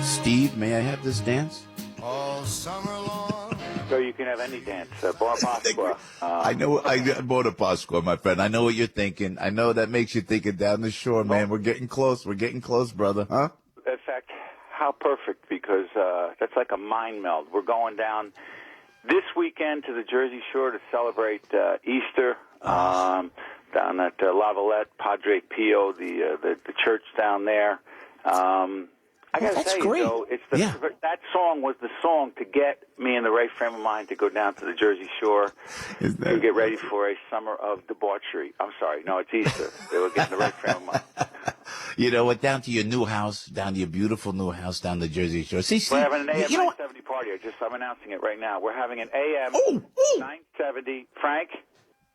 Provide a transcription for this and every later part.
Steve, may I have this dance? All summer long. So you can have any dance. Bon Pasqua. I know, Buona Pasqua, my friend. I know what you're thinking. I know that makes you think it down the shore, man. We're getting close. We're getting close, brother. Huh? In fact, how perfect, because that's like a mind meld. We're going down this weekend to the Jersey Shore to celebrate Easter down at La Valette, Padre Pio, the church down there. I got to say, Joe, it's that song was the song to get me in the right frame of mind to go down to the Jersey Shore to get ready for a summer of debauchery. I'm sorry, no, it's Easter. They were getting the right frame of mind. You know what? Down to your new house, down to your beautiful new house down the Jersey Shore. See, we're having an AM970 party. I'm announcing it right now. We're having an AM970. Frank?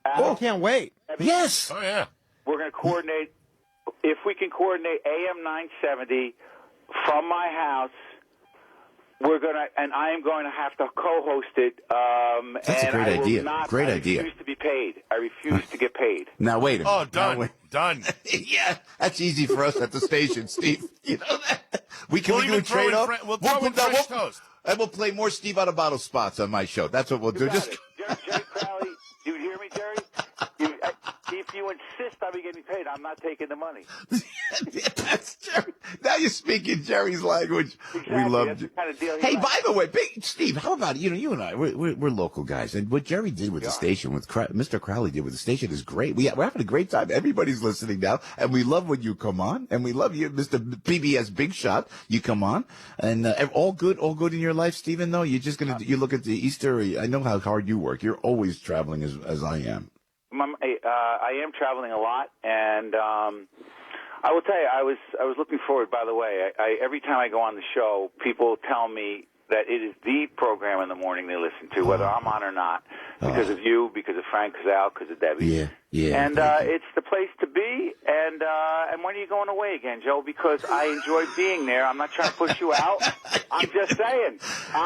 I can't wait. Yes. Oh, yeah. We're going to coordinate, if we can coordinate AM970 from my house, and I am going to have to co-host it. That's a great idea. Great idea. I refuse to be paid. I refuse to get paid. Now, wait a minute. Oh, done. Done. Yeah, that's easy for us at the station, Steve. You know that? We do a trade-off. We'll throw in French toast. And we'll play more Steve Adubato spots on my show. That's what we'll do. Jerry Crowley, do you hear me, Jerry? If you insist on me getting paid, I'm not taking the money. That's Jerry. Now you're speaking Jerry's language. Exactly. We love That's you. the kind of deal Hey, by the way, Steve, how about you and I? We're local guys, and what Jerry did with the station, with Mr. Crowley did with the station, is great. We're having a great time. Everybody's listening now, and we love when you come on, and we love you, Mr. PBS Big Shot. You come on, and all good in your life, Stephen. Though you're just you look at the Easter. I know how hard you work. You're always traveling as I am. I am traveling a lot, and I will tell you, I was looking forward. By the way, every time I go on the show, people tell me that it is the program in the morning they listen to, whether I'm on or not, because of you, because of Frank Zal, because of Debbie. Yeah. And it's the place to be. And when are you going away again, Joe? Because I enjoy being there. I'm not trying to push you out. I'm just saying.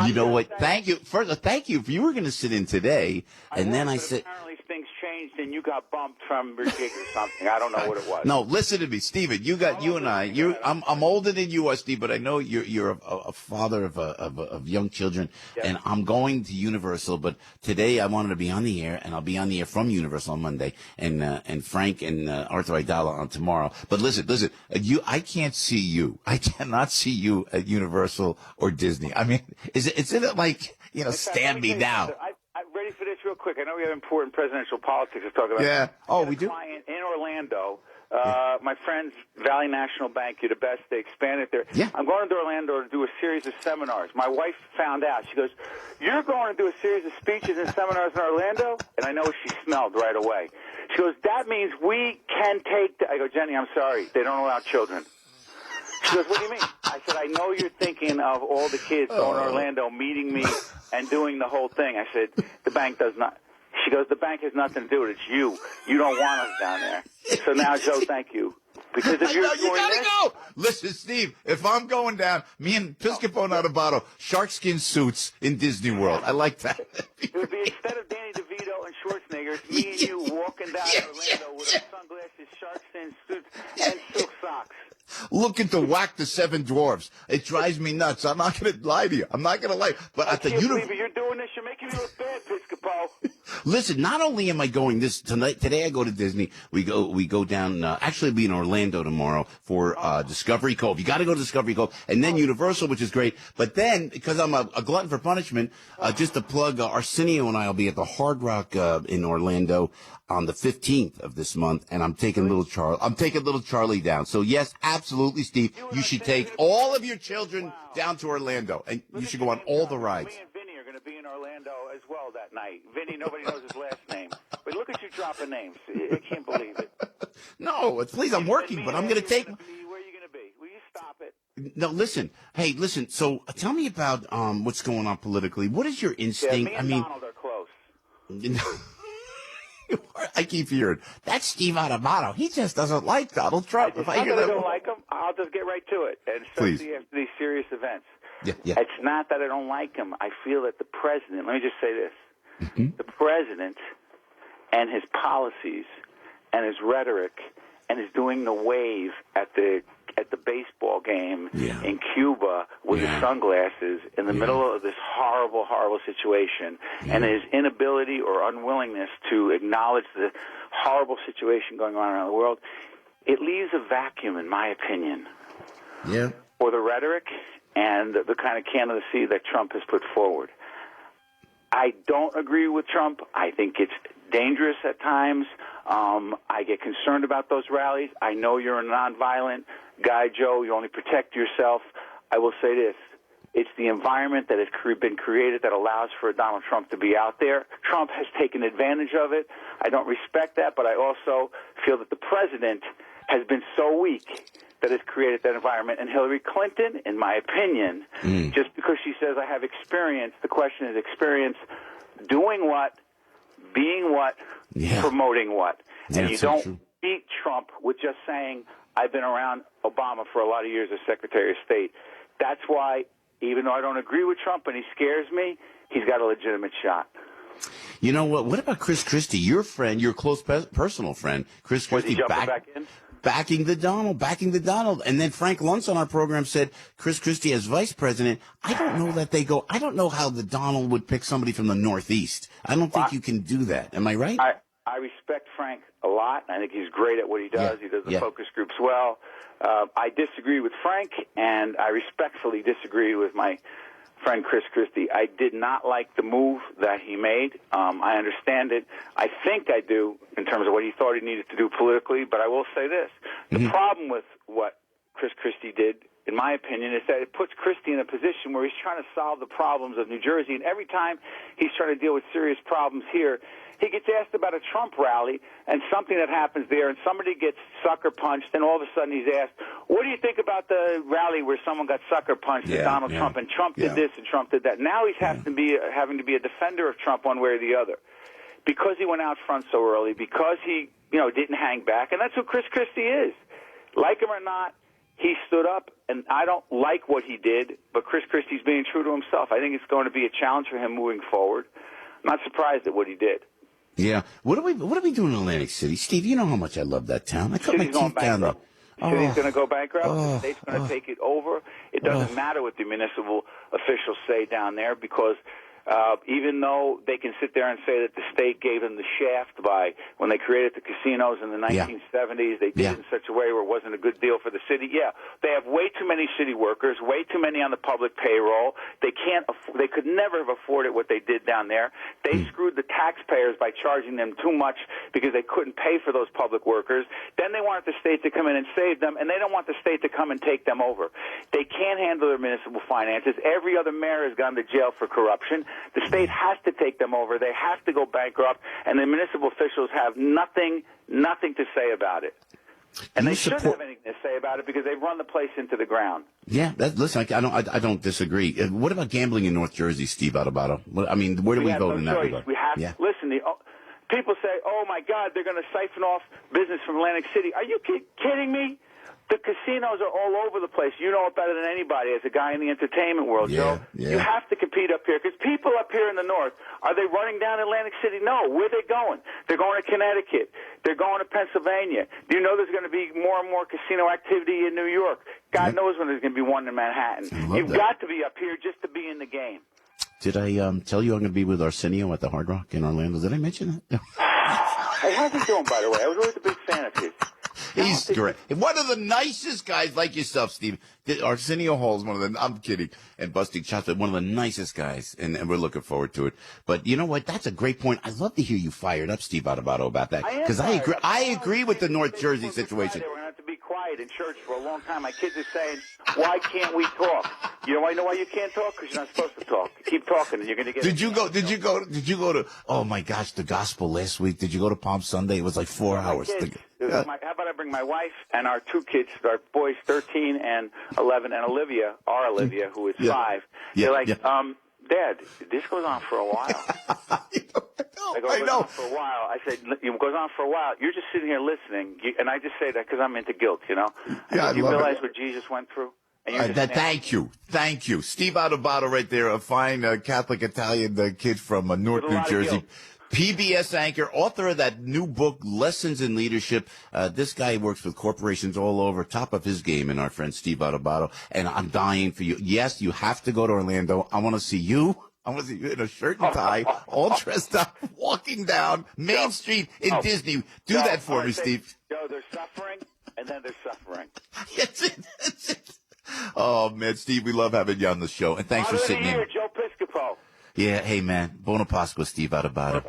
You know what? Thank you. First, thank you. You were going to sit in today, and then I said. Apparently things changed, and you got bumped from your gig or something. I don't know what it was. No, listen to me, Steven. You and I. I'm older than you are, Steve, but I know you're a father of young children, and I'm going to Universal. But today I wanted to be on the air, and I'll be on the air from Universal on Monday, and Frank and Arthur Aidala on tomorrow. But listen, I can't see you. I cannot see you at Universal or Disney. I mean, isn't it like, stand me now? I'm ready for this real quick. I know we have important presidential politics to talk about. Yeah. Oh, we do? Client in Orlando. My friends, Valley National Bank, you're the best. They expanded there. Yeah. I'm going to Orlando to do a series of seminars. My wife found out. She goes, "You're going to do a series of speeches and seminars in Orlando?" And I know she smelled right away. She goes, "That means we can take..." I go, "Jenny, I'm sorry. They don't allow children." She goes, "What do you mean?" I said, "I know you're thinking of all the kids going to Orlando, meeting me, and doing the whole thing." I said, "The bank does not..." She goes, "The bank has nothing to do with it. It's you. You don't want us down there." So now, Joe, thank you. Because if you're you gotta go. Listen, Steve, if I'm going down, me and Piscopo and Adubato, shark skin suits in Disney World. I like that. It would be, instead of Danny DeVito and Schwarzenegger, it's me and you walking down Orlando with our sunglasses, shark skin suits, and silk socks. Looking to whack the seven dwarfs. It drives me nuts. I'm not going to lie to you. I'm not going to lie. But I at the can't believe it. You're doing this. You're making me look bad, Piscopo. Listen, not only am I going today I go to Disney. We go down, actually be in Orlando tomorrow for, Discovery Cove. You gotta go to Discovery Cove. And then Universal, which is great. But then, because I'm a glutton for punishment, just to plug, Arsenio and I will be at the Hard Rock, in Orlando on the 15th of this month. And I'm taking little Charlie down. So yes, absolutely, Steve. You should take all of your children down to Orlando. And you should go on all the rides. Me and Vinny are going to be in Orlando as well that night. Vinny, nobody knows his last name. But look at you dropping names. I can't believe it. No, please, I'm working, but I'm going to take... Where are you going to be? Will you stop it? No, listen. Hey, listen. So tell me about what's going on politically. What is your instinct? Me and Donald are close. I keep hearing, that's Steve Adubato. He just doesn't like Donald Trump. If I don't like him, I'll just get right to it. And especially after these serious events. Yeah. It's not that I don't like him. I feel that the president, let me just say this, the president and his policies and his rhetoric and his doing the wave at the at the baseball game Yeah. in Cuba with Yeah. his sunglasses in the middle of this horrible, horrible situation, and his inability or unwillingness to acknowledge the horrible situation going on around the world, it leaves a vacuum, in my opinion, Yeah. for the rhetoric and the kind of candidacy that Trump has put forward. I don't agree with Trump. I think it's dangerous at times. I get concerned about those rallies. I know you're a nonviolent guy, Joe. You only protect yourself. I will say this. It's the environment that has been created that allows for Donald Trump to be out there. Trump has taken advantage of it. I don't respect that, but I also feel that the president has been so weak that has created that environment. And Hillary Clinton, in my opinion, just because she says I have experience, the question is experience doing what, being what, promoting what. And you don't beat Trump with just saying, I've been around Obama for a lot of years as Secretary of State. That's why, even though I don't agree with Trump and he scares me, he's got a legitimate shot. You know what? What about Chris Christie, your friend, your close personal friend, Chris Was he Christie, jumping back in? backing the Donald. And then Frank Luntz on our program said Chris Christie as vice president. I don't know that they go. I don't know how the Donald would pick somebody from the Northeast. I don't think you can do that. Am I right? I respect Frank a lot. I think he's great at what he does. He does the focus groups well. I disagree with Frank, and I respectfully disagree with my friend Chris Christie. I did not like the move that he made. I understand it. I think I do in terms of what he thought he needed to do politically, but I will say this. The problem with what Chris Christie did, in my opinion, is that it puts Christie in a position where he's trying to solve the problems of New Jersey, and every time he's trying to deal with serious problems here, he gets asked about a Trump rally and something that happens there, and somebody gets sucker punched, and all of a sudden he's asked, what do you think about the rally where someone got sucker punched at Donald Trump, and Trump did this and Trump did that? Now he's having to be a defender of Trump one way or the other. Because he went out front so early, because he didn't hang back, and that's who Chris Christie is. Like him or not, he stood up, and I don't like what he did, but Chris Christie's being true to himself. I think it's going to be a challenge for him moving forward. I'm not surprised at what he did. Yeah. What are we doing in Atlantic City? Steve, you know how much I love that town. I cut my City's going teeth down there. bankrupt. City's going to go bankrupt. The state's going to take it over. It doesn't matter what the municipal officials say down there because even though they can sit there and say that the state gave them the shaft by when they created the casinos in the 1970s, they did it in such a way where it wasn't a good deal for the city. Yeah, they have way too many city workers, way too many on the public payroll. They could never have afforded what they did down there. They screwed the taxpayers by charging them too much because they couldn't pay for those public workers. Then they wanted the state to come in and save them, and they don't want the state to come and take them over. They can't handle their municipal finances. Every other mayor has gone to jail for corruption. The state has to take them over. They have to go bankrupt, and the municipal officials have nothing to say about it. And they shouldn't have anything to say about it because they've run the place into the ground. Yeah, listen, I don't disagree. What about gambling in North Jersey, Steve Adubato? I mean, where do we vote in that regard? We have to listen. People say, "Oh my God, they're going to siphon off business from Atlantic City." Are you kidding me? The casinos are all over the place. You know it better than anybody as a guy in the entertainment world, Joe. You have to compete up here because people up here in the north, are they running down Atlantic City? No. Where are they going? They're going to Connecticut. They're going to Pennsylvania. Do you know there's going to be more and more casino activity in New York? God knows when there's going to be one in Manhattan. You've got to be up here just to be in the game. Did I tell you I'm going to be with Arsenio at the Hard Rock in Orlando? Did I mention that? Hey, how's he doing, by the way? I was always a big fan of his. He's great. One of the nicest guys like yourself, Steve. Arsenio Hall's one of the, I'm kidding, and busting chops, but one of the nicest guys, and we're looking forward to it. But you know what? That's a great point. I love to hear you fired up, Steve Adubato, about that. Because I agree with the North Jersey situation. We're going to have to be quiet in church for a long time. My kids are saying, why can't we talk? You know why you can't talk? Because you're not supposed to talk. Keep talking and you're going to get... Did you go to, oh my gosh, the gospel last week? Did you go to Palm Sunday? It was like 4 hours. How about I bring my wife and our two kids, our boys 13 and 11, and Olivia, who is 5. They're like, Dad, this goes on for a while. I know. For a while. I said, it goes on for a while. You're just sitting here listening. And I just say that because I'm into guilt, you know? Do you realize what Jesus went through? Thank you. Steve Adubato right there, a fine Catholic Italian kid from North New Jersey. PBS anchor, author of that new book, Lessons in Leadership. This guy works with corporations all over, top of his game, and our friend Steve Adubato. And I'm dying for you. Yes, you have to go to Orlando. I want to see you. I want to see you in a shirt and tie, all dressed up, walking down Main Street in Disney. Do that for me, Steve. Joe, they're suffering, and then they're suffering. That's it. That's it. Oh, man, Steve, we love having you on the show. And thanks for sitting in. Joe Piscopo. Yeah, hey, man. Buona Pasqua, Steve Adubato.